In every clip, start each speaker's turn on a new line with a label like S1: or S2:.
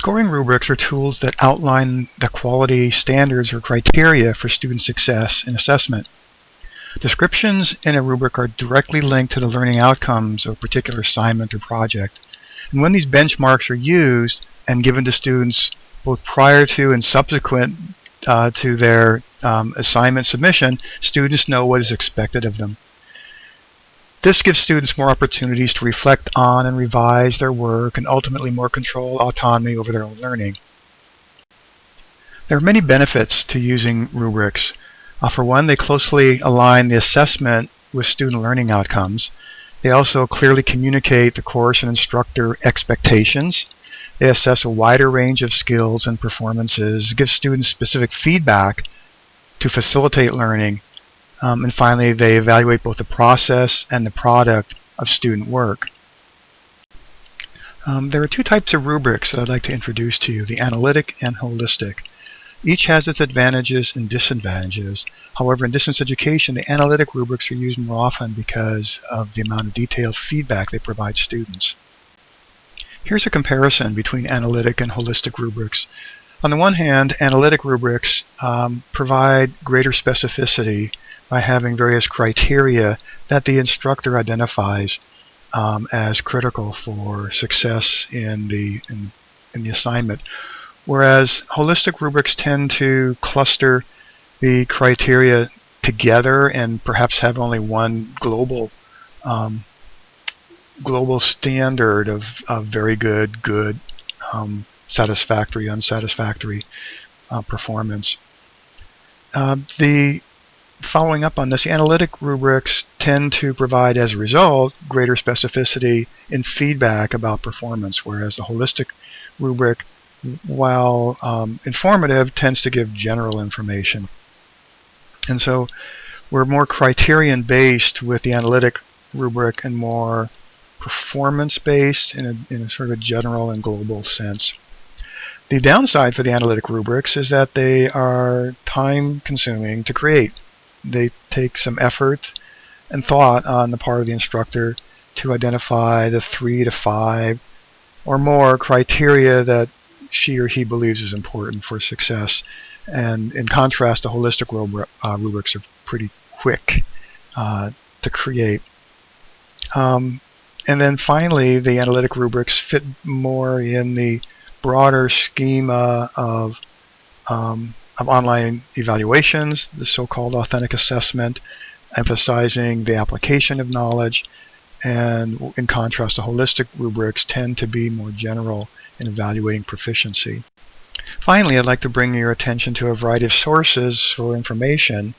S1: Scoring rubrics are tools that outline the quality standards or criteria for student success in assessment. Descriptions in a rubric are directly linked to the learning outcomes of a particular assignment or project. And when these benchmarks are used and given to students both prior to and subsequent to their assignment submission, students know what is expected of them. This gives students more opportunities to reflect on and revise their work and ultimately more control, autonomy over their own learning. There are many benefits to using rubrics. For one, they closely align the assessment with student learning outcomes. They also clearly communicate the course and instructor expectations. They assess a wider range of skills and performances, give students specific feedback to facilitate learning. And finally, they evaluate both the process and the product of student work. There are two types of rubrics that I'd like to introduce to you, the analytic and holistic. Each has its advantages and disadvantages. However, in distance education, the analytic rubrics are used more often because of the amount of detailed feedback they provide students. Here's a comparison between analytic and holistic rubrics. On the one hand, analytic rubrics provide greater specificity by having various criteria that the instructor identifies as critical for success in the assignment. Whereas holistic rubrics tend to cluster the criteria together and perhaps have only one global standard of very good, satisfactory, unsatisfactory performance. Following up on this, the analytic rubrics tend to provide, as a result, greater specificity in feedback about performance, whereas the holistic rubric, while informative, tends to give general information. And so we're more criterion-based with the analytic rubric and more performance-based in a sort of general and global sense. The downside for the analytic rubrics is that they are time-consuming to create. They take some effort and thought on the part of the instructor to identify the 3 to 5 or more criteria that she or he believes is important for success. And in contrast, the holistic rubrics are pretty quick to create. And then finally, the analytic rubrics fit more in the broader schema of online evaluations, the so-called authentic assessment, emphasizing the application of knowledge, and in contrast, the holistic rubrics tend to be more general in evaluating proficiency. Finally, I'd like to bring your attention to a variety of sources for information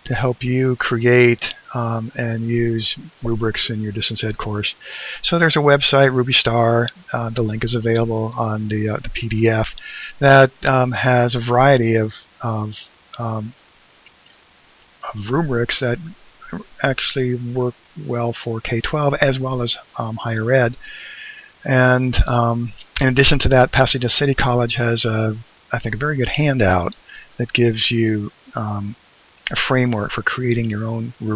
S1: to help you create and use rubrics in your distance ed course. So there's a website, RubyStar, the link is available on the PDF, that has a variety of rubrics that actually work well for K-12 as well as higher ed. And in addition to that, Pasadena City College has, I think, a very good handout that gives you a framework for creating your own rubric.